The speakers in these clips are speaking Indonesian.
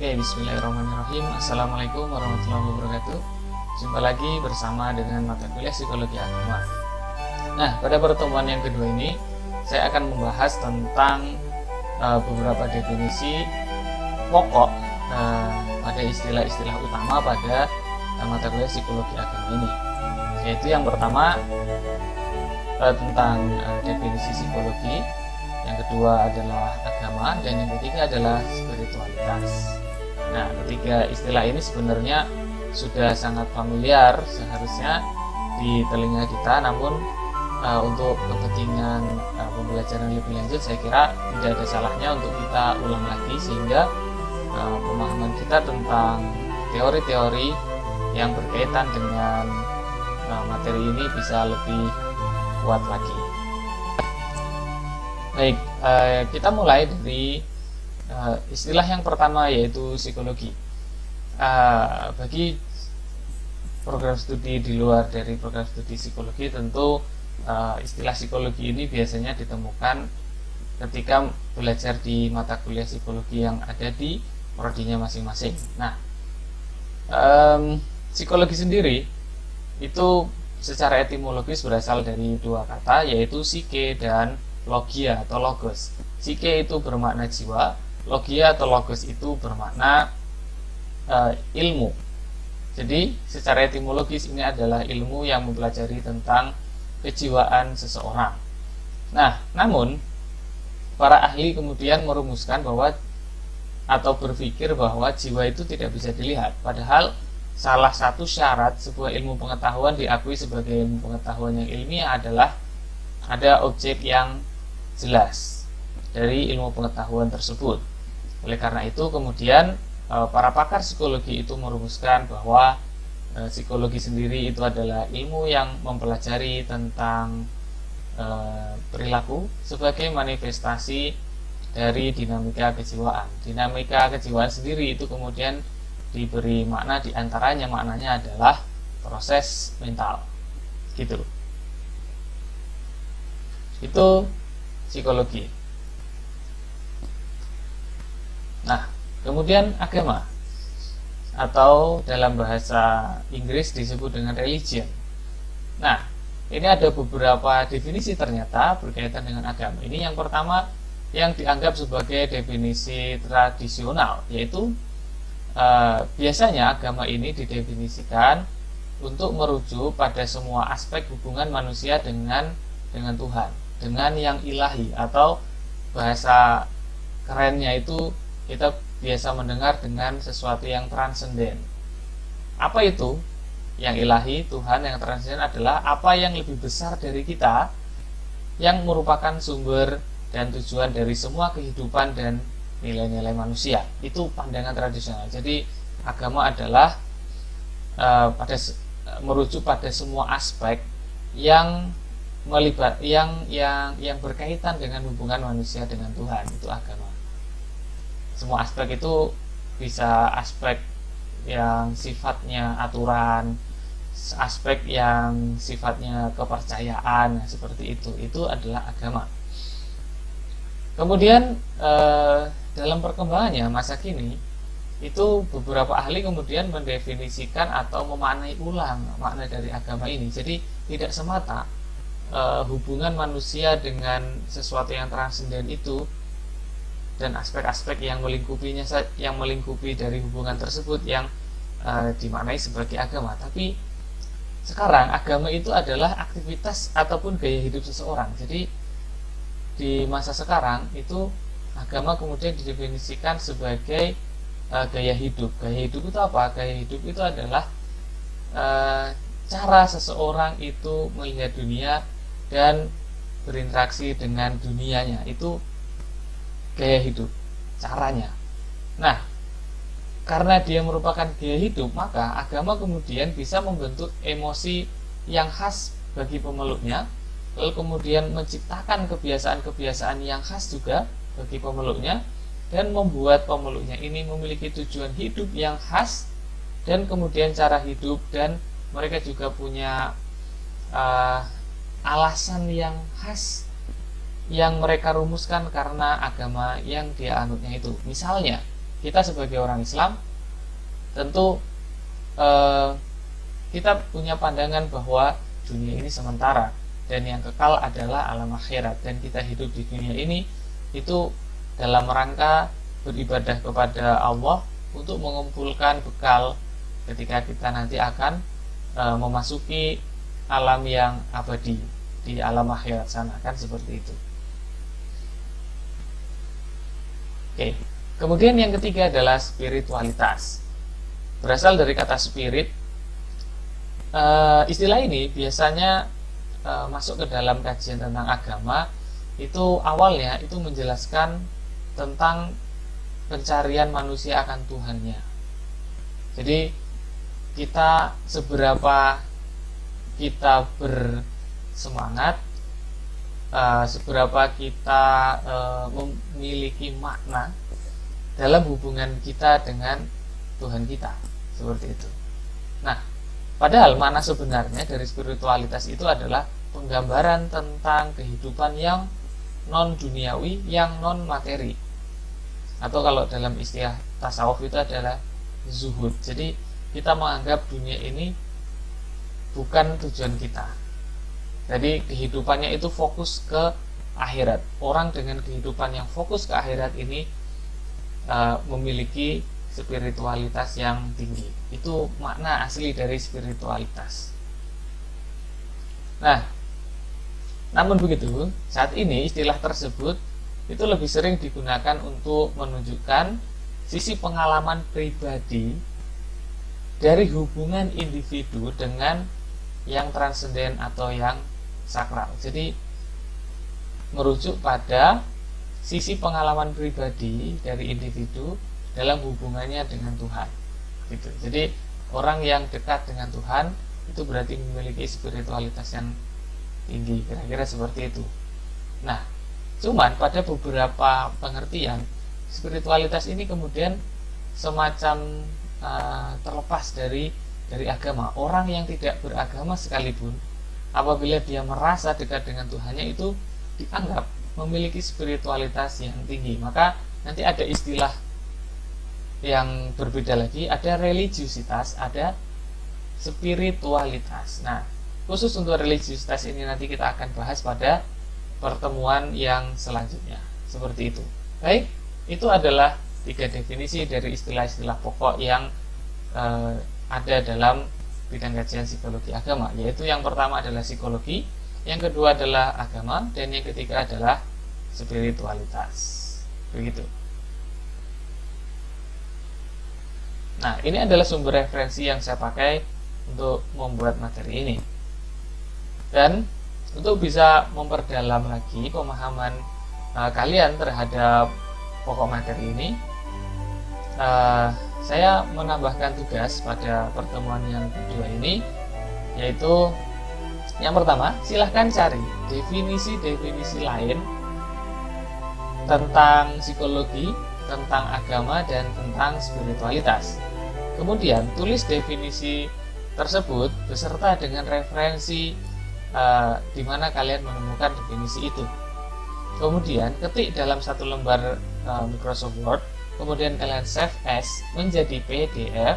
Oke, bismillahirrahmanirrahim. Assalamualaikum warahmatullahi wabarakatuh. Jumpa lagi bersama dengan mata kuliah psikologi agama. Nah, pada pertemuan yang kedua ini saya akan membahas tentang beberapa definisi pokok pada istilah-istilah utama pada mata kuliah psikologi agama ini. Yaitu yang pertama tentang definisi psikologi, yang kedua adalah agama, dan yang ketiga adalah spiritualitas. Nah, ketiga istilah ini sebenarnya sudah sangat familiar seharusnya di telinga kita, namun untuk kepentingan pembelajaran lebih lanjut saya kira tidak ada salahnya untuk kita ulang lagi sehingga pemahaman kita tentang teori-teori yang berkaitan dengan materi ini bisa lebih kuat lagi. Baik, kita mulai dari istilah yang pertama, yaitu psikologi. Bagi program studi di luar dari program studi psikologi, tentu istilah psikologi ini biasanya ditemukan ketika belajar di mata kuliah psikologi yang ada di prodinya masing-masing. Nah, psikologi sendiri itu secara etimologis berasal dari dua kata, yaitu psike dan logia atau logos. Psike itu bermakna jiwa, logia atau logos itu bermakna ilmu. Jadi secara etimologis ini adalah ilmu yang mempelajari tentang kejiwaan seseorang. Nah, namun para ahli kemudian merumuskan bahwa atau berpikir bahwa jiwa itu tidak bisa dilihat, padahal salah satu syarat sebuah ilmu pengetahuan diakui sebagai ilmu pengetahuan yang ilmiah adalah ada objek yang jelas dari ilmu pengetahuan tersebut. Oleh karena itu kemudian para pakar psikologi itu merumuskan bahwa psikologi sendiri itu adalah ilmu yang mempelajari tentang perilaku sebagai manifestasi dari dinamika kejiwaan. Dinamika kejiwaan sendiri itu kemudian diberi makna, diantaranya maknanya adalah proses mental, gitu. Itu psikologi. Nah, kemudian agama, atau dalam bahasa Inggris disebut dengan religion. Nah, ini ada beberapa definisi ternyata berkaitan dengan agama. Ini yang pertama yang dianggap sebagai definisi tradisional, yaitu biasanya agama ini didefinisikan untuk merujuk pada semua aspek hubungan manusia dengan Tuhan, dengan yang ilahi, atau bahasa kerennya itu kita biasa mendengar dengan sesuatu yang transenden. Apa itu yang ilahi? Tuhan yang transenden adalah apa yang lebih besar dari kita, yang merupakan sumber dan tujuan dari semua kehidupan dan nilai-nilai manusia. Itu pandangan tradisional. Jadi agama adalah merujuk pada semua aspek yang yang berkaitan dengan hubungan manusia dengan Tuhan. Itu agama. Semua aspek itu bisa aspek yang sifatnya aturan, aspek yang sifatnya kepercayaan, seperti itu adalah agama. Kemudian dalam perkembangannya masa kini itu beberapa ahli kemudian mendefinisikan atau memaknai ulang makna dari agama ini. Jadi tidak semata hubungan manusia dengan sesuatu yang transenden itu dan aspek-aspek yang melingkupinya, yang melingkupi dari hubungan tersebut yang dimaknai sebagai agama. Tapi sekarang agama itu adalah aktivitas ataupun gaya hidup seseorang. Jadi di masa sekarang itu agama kemudian didefinisikan sebagai gaya hidup. Gaya hidup itu apa? Gaya hidup itu adalah cara seseorang itu melihat dunia dan berinteraksi dengan dunianya. Itu gaya hidup, caranya. Nah, karena dia merupakan gaya hidup, maka agama kemudian bisa membentuk emosi yang khas bagi pemeluknya, lalu kemudian menciptakan kebiasaan-kebiasaan yang khas juga bagi pemeluknya, dan membuat pemeluknya ini memiliki tujuan hidup yang khas dan kemudian cara hidup, dan mereka juga punya alasan yang khas yang mereka rumuskan karena agama yang dia anutnya itu. Misalnya kita sebagai orang Islam tentu kita punya pandangan bahwa dunia ini sementara dan yang kekal adalah alam akhirat, dan kita hidup di dunia ini itu dalam rangka beribadah kepada Allah untuk mengumpulkan bekal ketika kita nanti akan memasuki alam yang abadi di alam akhirat sana, kan seperti itu. Oke. Kemudian yang ketiga adalah spiritualitas. Berasal dari kata spirit. Istilah ini biasanya masuk ke dalam kajian tentang agama. Itu awalnya itu menjelaskan tentang pencarian manusia akan Tuhannya. Jadi kita seberapa kita bersemangat, seberapa kita memiliki makna dalam hubungan kita dengan Tuhan kita, seperti itu. Nah, padahal makna sebenarnya dari spiritualitas itu adalah penggambaran tentang kehidupan yang non duniawi, yang non materi, atau kalau dalam istilah tasawuf itu adalah zuhud. Jadi kita menganggap dunia ini bukan tujuan kita. Jadi kehidupannya itu fokus ke akhirat. Orang dengan kehidupan yang fokus ke akhirat ini memiliki spiritualitas yang tinggi. Itu makna asli dari spiritualitas. Nah, namun begitu, saat ini istilah tersebut itu lebih sering digunakan untuk menunjukkan sisi pengalaman pribadi dari hubungan individu dengan yang transenden atau yang sakral. Jadi merujuk pada sisi pengalaman pribadi dari individu dalam hubungannya dengan Tuhan. Gitu. Jadi orang yang dekat dengan Tuhan itu berarti memiliki spiritualitas yang tinggi, kira-kira seperti itu. Nah, cuman pada beberapa pengertian spiritualitas ini kemudian semacam terlepas dari agama. Orang yang tidak beragama sekalipun, apabila dia merasa dekat dengan Tuhannya, itu dianggap memiliki spiritualitas yang tinggi. Maka nanti ada istilah yang berbeda lagi, ada religiusitas, ada spiritualitas. Nah, khusus untuk religiusitas ini nanti kita akan bahas pada pertemuan yang selanjutnya. Seperti itu. Baik, itu adalah 3 definisi dari istilah-istilah pokok yang ada dalam bidang kajian psikologi agama, yaitu yang pertama adalah psikologi, yang kedua adalah agama, dan yang ketiga adalah spiritualitas. Begitu. Nah, ini adalah sumber referensi yang saya pakai untuk membuat materi ini. Dan untuk bisa memperdalam lagi pemahaman kalian terhadap pokok materi ini, saya menambahkan tugas pada pertemuan yang kedua ini, yaitu yang pertama, silahkan cari definisi-definisi lain tentang psikologi, tentang agama, dan tentang spiritualitas. Kemudian tulis definisi tersebut beserta dengan referensi di mana kalian menemukan definisi itu. Kemudian ketik dalam satu lembar Microsoft Word, kemudian kalian save as menjadi PDF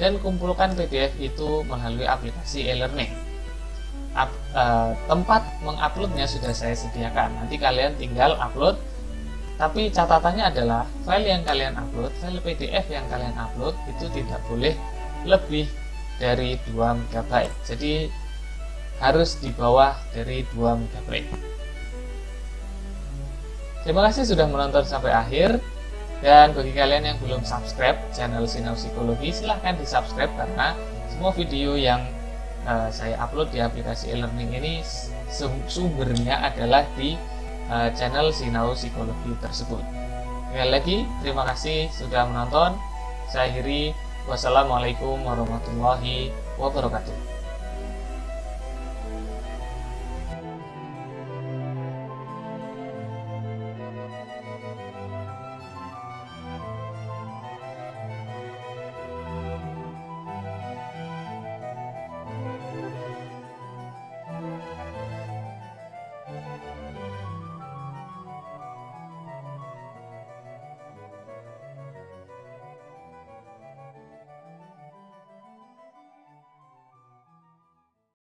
dan kumpulkan PDF itu melalui aplikasi e-learning. Tempat menguploadnya sudah saya sediakan, nanti kalian tinggal upload. Tapi catatannya adalah file yang kalian upload, file PDF yang kalian upload itu tidak boleh lebih dari 2 MB. Jadi harus di bawah dari 2 MB. Terima kasih sudah menonton sampai akhir. Dan bagi kalian yang belum subscribe channel Sinau Psikologi, silahkan di subscribe, karena semua video yang saya upload di aplikasi e-learning ini sumbernya adalah di channel Sinau Psikologi tersebut. Sekali lagi, terima kasih sudah menonton. Saya akhiri. Wassalamualaikum warahmatullahi wabarakatuh.